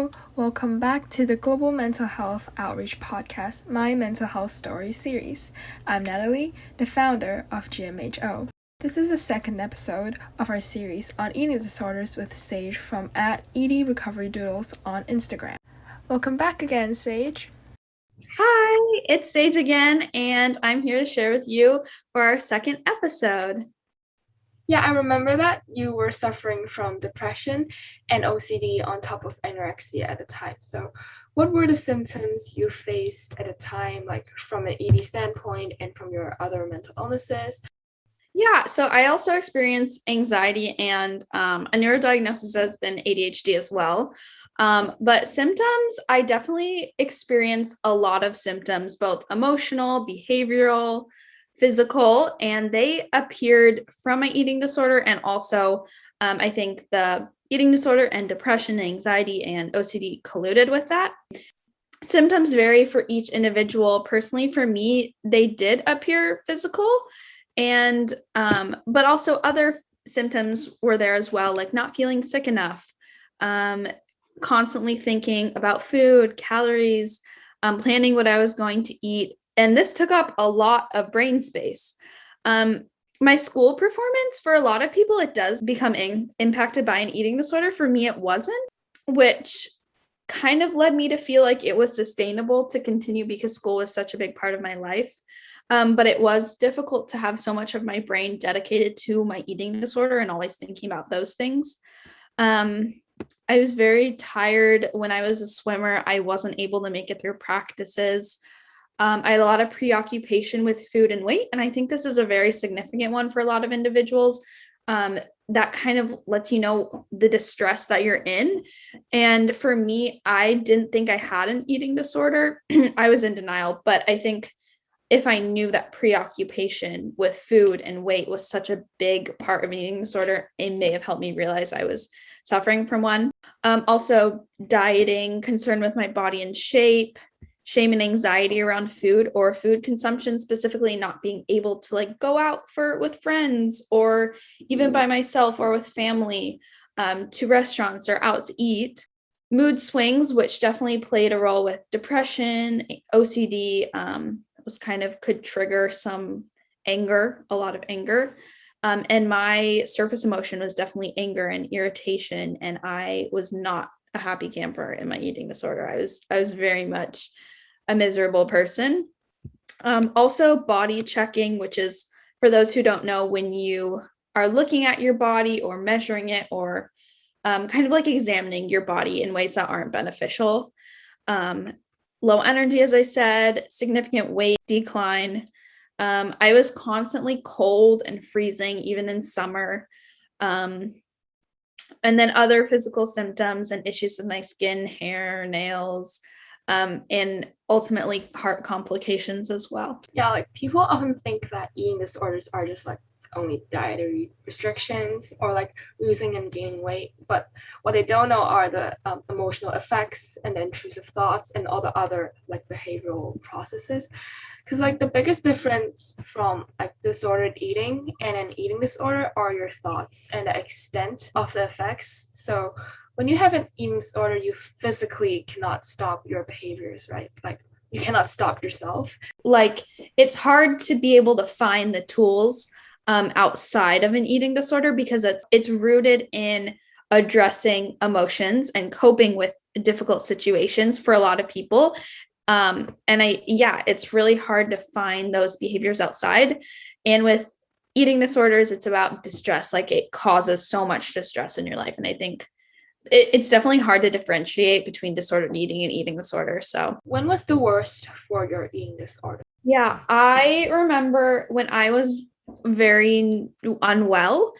Hello, welcome back to the Global Mental Health Outreach Podcast, My Mental Health Story series. I'm Natalie, the founder of GMHO. This is the second episode of our series on eating disorders with Sage from @EDRecoveryDoodles on Instagram. Welcome back again, Sage. Hi, it's Sage again, and I'm here to share with you for our second episode. Yeah, I remember that you were suffering from depression and OCD on top of anorexia at the time. So what were the symptoms you faced at the time, like from an ED standpoint and from your other mental illnesses? Yeah, so I also experience anxiety, and a neurodiagnosis has been ADHD as well. But symptoms, I definitely experience a lot of symptoms, both emotional, behavioral, physical, and they appeared from my eating disorder. And also, I think the eating disorder and depression, anxiety, and OCD colluded with that. Symptoms vary for each individual. Personally, for me, they did appear physical, and but also other symptoms were there as well, like not feeling sick enough, constantly thinking about food, calories, planning what I was going to eat. And this took up a lot of brain space. My school performance, for a lot of people, it does become impacted by an eating disorder. For me, it wasn't, which kind of led me to feel like it was sustainable to continue because school was such a big part of my life. But it was difficult to have so much of my brain dedicated to my eating disorder and always thinking about those things. I was very tired when I was a swimmer. I wasn't able to make it through practices. I had a lot of preoccupation with food and weight, and I think this is a very significant one for a lot of individuals. That kind of lets you know the distress that you're in. And for me, I didn't think I had an eating disorder. I was in denial, but I think if I knew that preoccupation with food and weight was such a big part of an eating disorder, it may have helped me realize I was suffering from one. Also, dieting, concern with my body and shape, shame and anxiety around food or food consumption, specifically not being able to go out with friends or even by myself or with family, to restaurants or out to eat. Mood swings, which definitely played a role with depression, OCD, could trigger some anger, a lot of anger. And my surface emotion was definitely anger and irritation. And I was not a happy camper in my eating disorder. I was very much a miserable person. Also body checking, which is, for those who don't know, when you are looking at your body or measuring it or kind of like examining your body in ways that aren't beneficial. Low energy, as I said, significant weight decline. I was constantly cold and freezing, even in summer. And then other physical symptoms and issues with my skin, hair, nails, and ultimately heart complications as well. Yeah, people often think that eating disorders are just only dietary restrictions or losing and gaining weight, but what they don't know are the emotional effects and the intrusive thoughts and all the other behavioral processes. Because the biggest difference from disordered eating and an eating disorder are your thoughts and the extent of the effects. So when you have an eating disorder, you physically cannot stop your behaviors, right? You cannot stop yourself. It's hard to be able to find the tools outside of an eating disorder because it's rooted in addressing emotions and coping with difficult situations for a lot of people. It's really hard to find those behaviors outside. And with eating disorders, it's about distress. It causes so much distress in your life. And I think it's definitely hard to differentiate between disordered eating and eating disorder. So when was the worst for your eating disorder? Yeah, I remember when I was very unwell,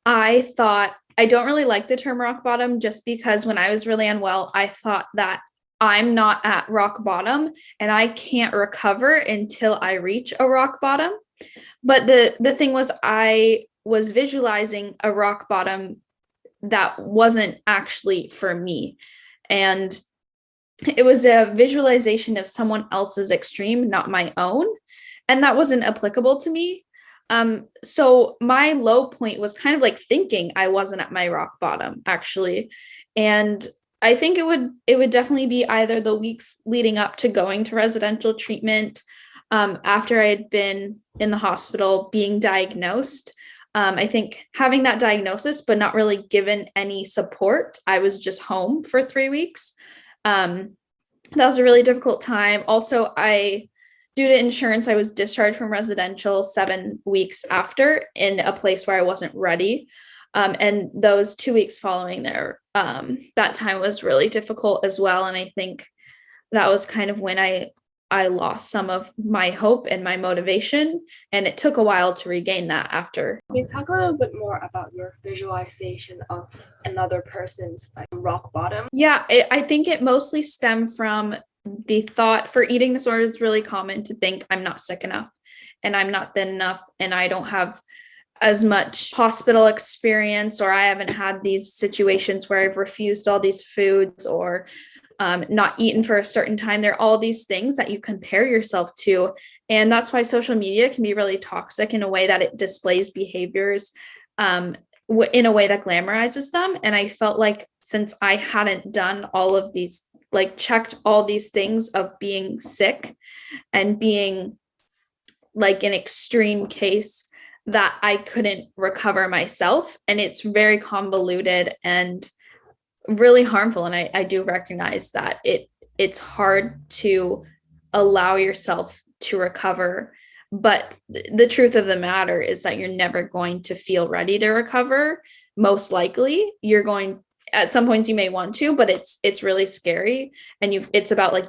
I thought, I don't really like the term rock bottom just because when I was really unwell, I thought that I'm not at rock bottom and I can't recover until I reach a rock bottom. But the thing was, I was visualizing a rock bottom that wasn't actually for me. And it was a visualization of someone else's extreme, not my own. And that wasn't applicable to me. So my low point was kind of thinking I wasn't at my rock bottom, actually. And I think it would definitely be either the weeks leading up to going to residential treatment, after I had been in the hospital being diagnosed. I think having that diagnosis, but not really given any support. I was just home for 3 weeks. Um, that was a really difficult time. Also, due to insurance, I was discharged from residential 7 weeks after in a place where I wasn't ready. And those 2 weeks following there, that time was really difficult as well. And I think that was kind of when I lost some of my hope and my motivation. And it took a while to regain that after. Can you talk a little bit more about your visualization of another person's like rock bottom? Yeah, I think it mostly stemmed from the thought for eating disorders. It's really common to think I'm not sick enough and I'm not thin enough and I don't have as much hospital experience, or I haven't had these situations where I've refused all these foods or not eaten for a certain time. There are all these things that you compare yourself to. And that's why social media can be really toxic in a way that it displays behaviors in a way that glamorizes them. And I felt like since I hadn't done all of these, like checked all these things of being sick and being like an extreme case, that I couldn't recover myself. And it's very convoluted and really harmful. And I do recognize that it's hard to allow yourself to recover. But the truth of the matter is that you're never going to feel ready to recover. Most likely, you're going at some points you may want to, but it's really scary. And it's about like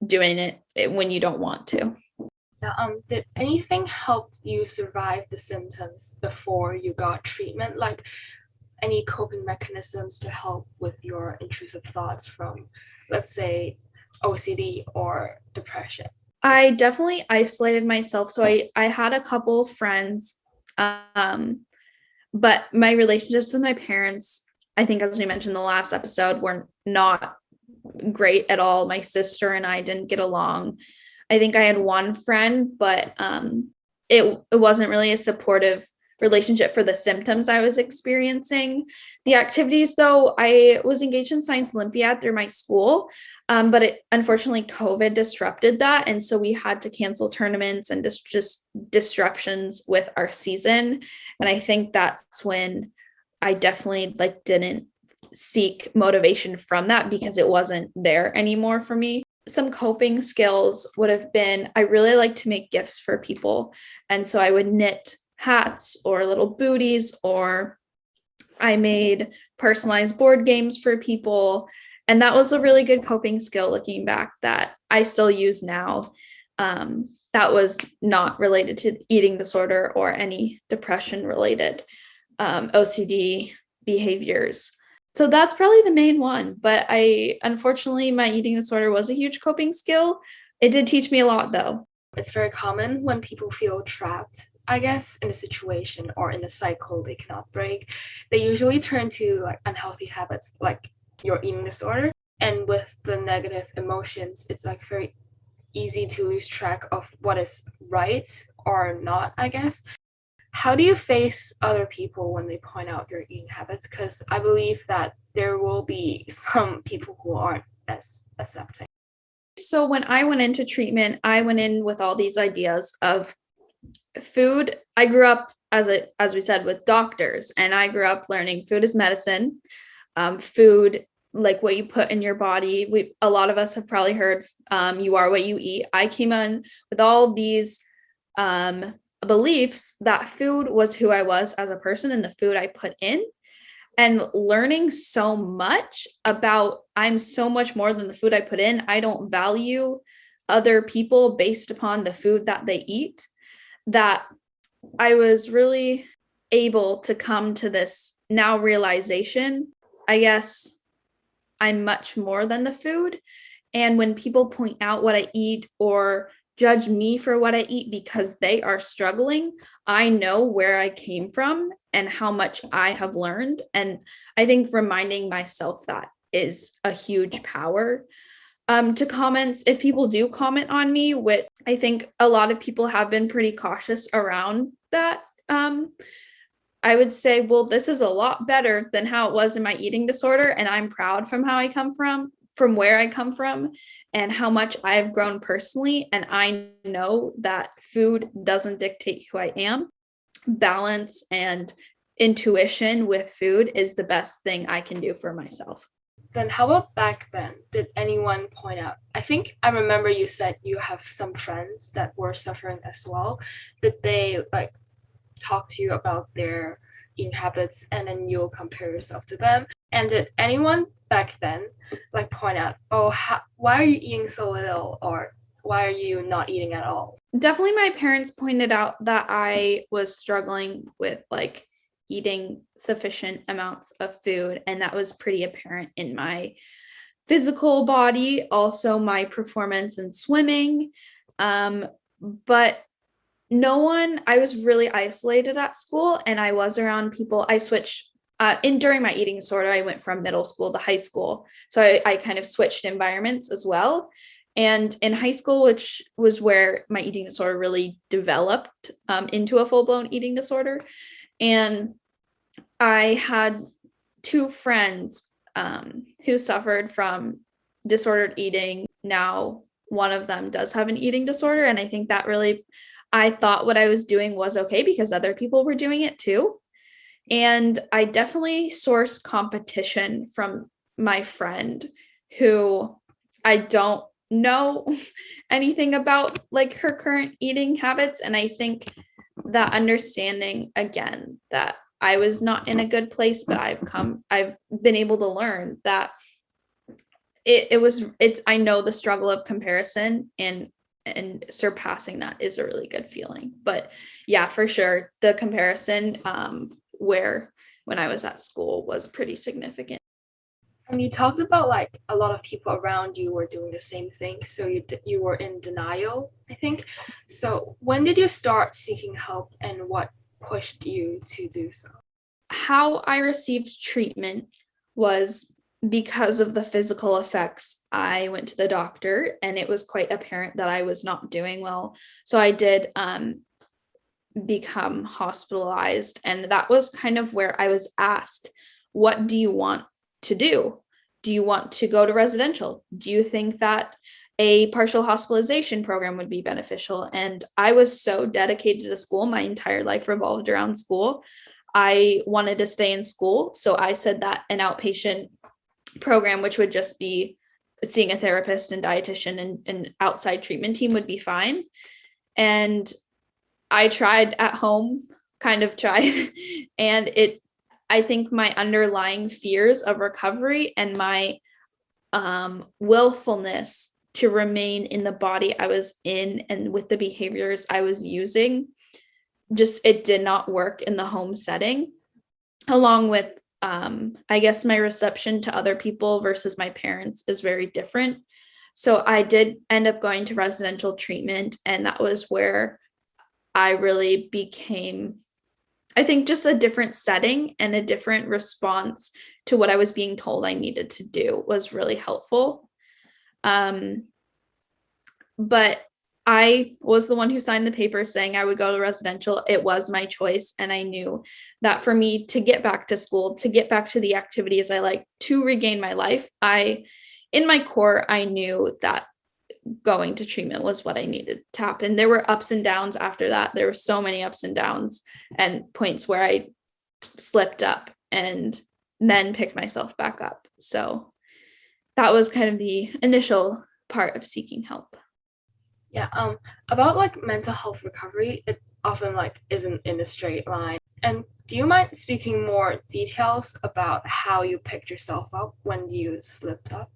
doing it when you don't want to. Now, did anything help you survive the symptoms before you got treatment? Like any coping mechanisms to help with your intrusive thoughts from, let's say, OCD or depression? I definitely isolated myself. So I had a couple friends, but my relationships with my parents, I think as we mentioned in the last episode, were not great at all. My sister and I didn't get along. I think I had one friend, but it wasn't really a supportive relationship for the symptoms I was experiencing. The activities, though, I was engaged in Science Olympiad through my school, but unfortunately, COVID disrupted that. And so we had to cancel tournaments and just disruptions with our season. And I think that's when I definitely like didn't seek motivation from that because it wasn't there anymore for me. Some coping skills would have been, I really like to make gifts for people. And so I would knit hats or little booties, or I made personalized board games for people. And that was a really good coping skill looking back that I still use now. That was not related to eating disorder or any depression related OCD behaviors. So that's probably the main one. But unfortunately, my eating disorder was a huge coping skill. It did teach me a lot, though. It's very common when people feel trapped, I guess, in a situation or in a cycle they cannot break. They usually turn to like unhealthy habits like your eating disorder. And with the negative emotions, it's like very easy to lose track of what is right or not, I guess. How do you face other people when they point out your eating habits? Because I believe that there will be some people who aren't as accepting. So when I went into treatment, I went in with all these ideas of food. I grew up, as we said, with doctors, and I grew up learning food is medicine. Food, like what you put in your body. A lot of us have probably heard you are what you eat. I came in with all these beliefs that food was who I was as a person and the food I put in, and learning so much about I'm so much more than the food I put in. I don't value other people based upon the food that they eat, that I was really able to come to this now realization. I guess I'm much more than the food. And when people point out what I eat or judge me for what I eat because they are struggling, I know where I came from and how much I have learned. And I think reminding myself that is a huge power. To comments, if people do comment on me, which I think a lot of people have been pretty cautious around that, I would say, well, this is a lot better than how it was in my eating disorder. And I'm proud from where I come from, and how much I've grown personally. And I know that food doesn't dictate who I am. Balance and intuition with food is the best thing I can do for myself. Then how about back then? Did anyone point out? I think I remember you said you have some friends that were suffering as well. Did they like talk to you about their eating habits and then you'll compare yourself to them? And did anyone back then like point out, oh, why are you eating so little, or why are you not eating at all? Definitely my parents pointed out that I was struggling with like eating sufficient amounts of food, and that was pretty apparent in my physical body, also my performance in swimming. But no one, I was really isolated at school, and I was around people. I switched in during my eating disorder, I went from middle school to high school. So I kind of switched environments as well. And in high school, which was where my eating disorder really developed into a full blown eating disorder. And I had two friends who suffered from disordered eating. Now, one of them does have an eating disorder. And I think that really, I thought what I was doing was okay because other people were doing it too. And I definitely sourced competition from my friend who I don't know anything about like her current eating habits. And I think that understanding again that I was not in a good place, but I've been able to learn that I know the struggle of comparison, and surpassing that is a really good feeling. But yeah, for sure, the comparison where when I was at school was pretty significant. And you talked about like a lot of people around you were doing the same thing, so you were in denial, I think. So when did you start seeking help, and what pushed you to do so? How I received treatment was because of the physical effects. I went to the doctor, and it was quite apparent that I was not doing well. So I did become hospitalized. And that was kind of where I was asked, what do you want to do? Do you want to go to residential? Do you think that a partial hospitalization program would be beneficial? And I was so dedicated to school. My entire life revolved around school. I wanted to stay in school. So I said that an outpatient program, which would just be seeing a therapist and dietitian and an outside treatment team, would be fine. And I tried at home, kind of tried, and I think my underlying fears of recovery and my willfulness to remain in the body I was in and with the behaviors I was using, just it did not work in the home setting, along with I guess my reception to other people versus my parents is very different. So I did end up going to residential treatment, and that was where I really became, I think, just a different setting and a different response to what I was being told I needed to do was really helpful. But I was the one who signed the paper saying I would go to residential. It was my choice. And I knew that for me to get back to school, to get back to the activities I like, to regain my life, in my core, I knew that going to treatment was what I needed to happen. There were ups and downs after that. There were so many ups and downs and points where I slipped up and then picked myself back up. So that was kind of the initial part of seeking help. Yeah, about like mental health recovery, it often like isn't in a straight line. And do you mind speaking more details about how you picked yourself up when you slipped up?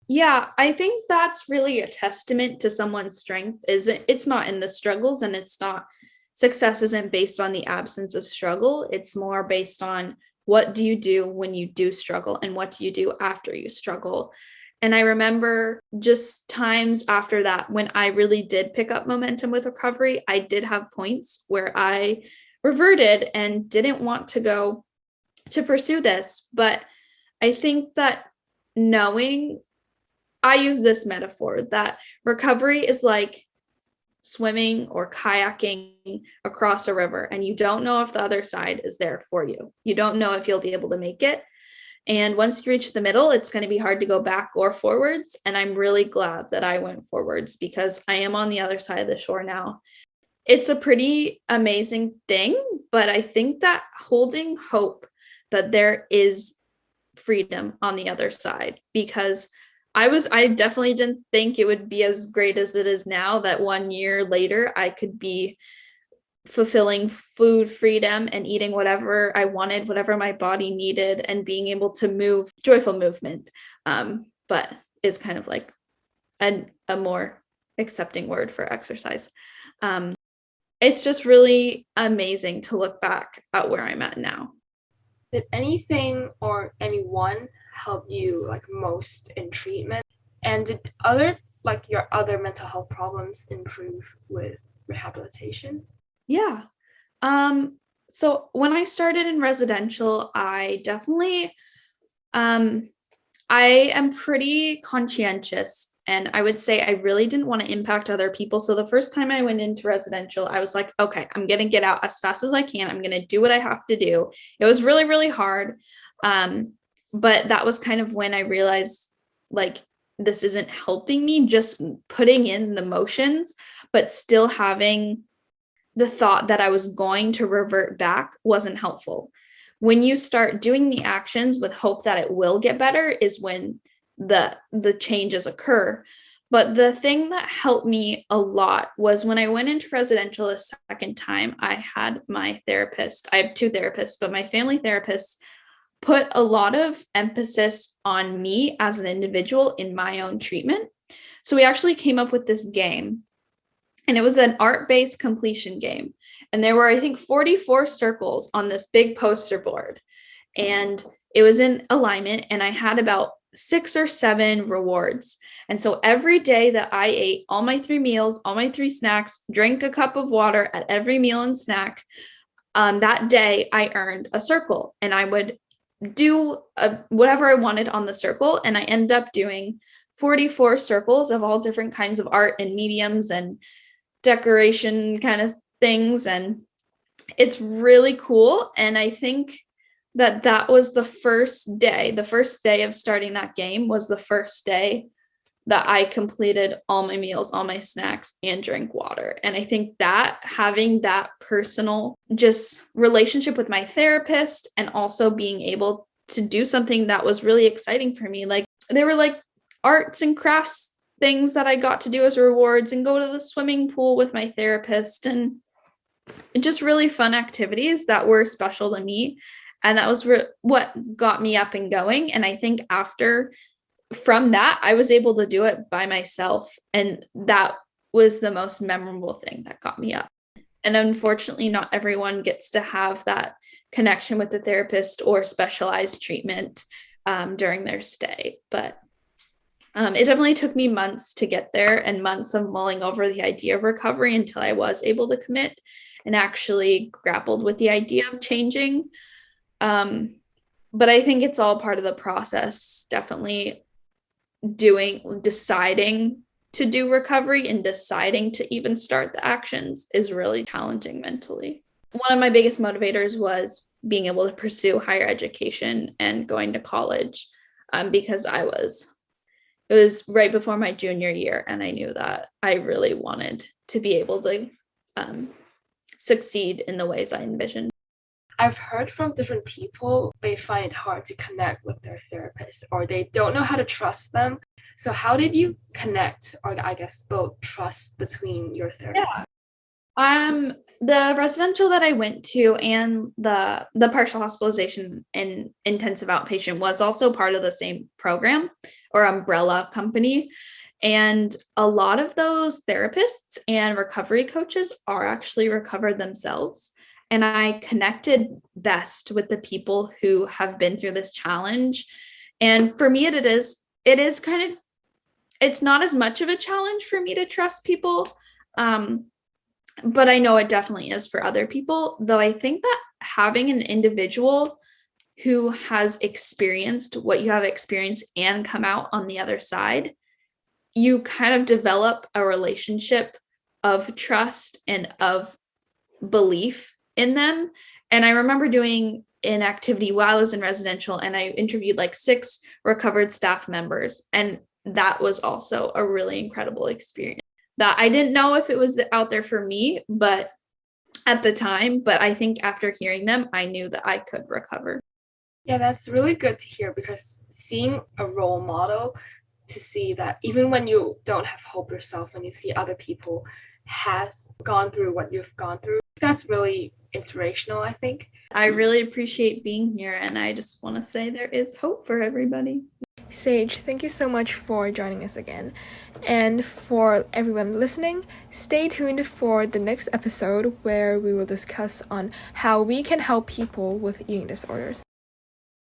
Yeah, I think that's really a testament to someone's strength. It's not in the struggles, and it's not, success isn't based on the absence of struggle. It's more based on what do you do when you do struggle, and what do you do after you struggle. And I remember just times after that when I really did pick up momentum with recovery, I did have points where I reverted and didn't want to go to pursue this. But I think that knowing, I use this metaphor that recovery is like swimming or kayaking across a river and you don't know if the other side is there for you. You don't know if you'll be able to make it. And once you reach the middle, it's going to be hard to go back or forwards. And I'm really glad that I went forwards because I am on the other side of the shore now. It's a pretty amazing thing, but I think that holding hope that there is freedom on the other side, because I definitely didn't think it would be as great as it is now, that 1 year later I could be fulfilling food freedom and eating whatever I wanted, whatever my body needed, and being able to move, joyful movement. But is kind of like a more accepting word for exercise. It's just really amazing to look back at where I'm at now. Did anything or anyone help you like most in treatment? And did your other mental health problems improve with rehabilitation? Yeah. So when I started in residential, I definitely I am pretty conscientious, and I would say I really didn't want to impact other people. So the first time I went into residential, I was like, okay, I'm going to get out as fast as I can. I'm going to do what I have to do. It was really, really hard. But that was kind of when I realized like this isn't helping me, just putting in the motions, but still having the thought that I was going to revert back wasn't helpful. When you start doing the actions with hope that it will get better is when the changes occur. But the thing that helped me a lot was when I went into residential a second time, I had my therapist. I have two therapists, but my family therapist put a lot of emphasis on me as an individual in my own treatment. So we actually came up with this game, and it was an art-based completion game. And there were, I think, 44 circles on this big poster board. And it was in alignment, and I had about 6 or 7 rewards. And so every day that I ate all my 3 meals, all my 3 snacks, drank a cup of water at every meal and snack, that day I earned a circle, and I would do whatever I wanted on the circle. And I ended up doing 44 circles of all different kinds of art and mediums and decoration kind of things. And it's really cool. And I think that was the first day of starting that game was the first day that I completed all my meals, all my snacks, and drank water. And I think that having that personal just relationship with my therapist, and also being able to do something that was really exciting for me, like there were like arts and crafts things that I got to do as rewards, and go to the swimming pool with my therapist, and just really fun activities that were special to me. And that was what got me up and going. And I think from that, I was able to do it by myself. And that was the most memorable thing that got me up. And unfortunately, not everyone gets to have that connection with the therapist or specialized treatment during their stay. But it definitely took me months to get there, and months of mulling over the idea of recovery until I was able to commit and actually grappled with the idea of changing. But I think it's all part of the process. Definitely deciding to do recovery and deciding to even start the actions is really challenging mentally. One of my biggest motivators was being able to pursue higher education and going to college, because it was right before my junior year, and I knew that I really wanted to be able to succeed in the ways I envisioned. I've heard from different people they find it hard to connect with their therapist, or they don't know how to trust them. So how did you connect, or I guess build trust between your therapist? Yeah. The residential that I went to and the partial hospitalization and intensive outpatient was also part of the same program or umbrella company. And a lot of those therapists and recovery coaches are actually recovered themselves. And I connected best with the people who have been through this challenge. And for me, it is kind of, it's not as much of a challenge for me to trust people. But I know it definitely is for other people, though I think that having an individual who has experienced what you have experienced and come out on the other side, you kind of develop a relationship of trust and of belief in them. And I remember doing an activity while I was in residential, and I interviewed like 6 recovered staff members. And that was also a really incredible experience that I didn't know if it was out there for me, but at the time, but I think after hearing them, I knew that I could recover. Yeah, that's really good to hear, because seeing a role model, to see that even when you don't have hope yourself, when you see other people has gone through what you've gone through, that's really inspirational, I think. I really appreciate being here, and I just want to say there is hope for everybody. Sage, thank you so much for joining us again. And for everyone listening, stay tuned for the next episode where we will discuss on how we can help people with eating disorders.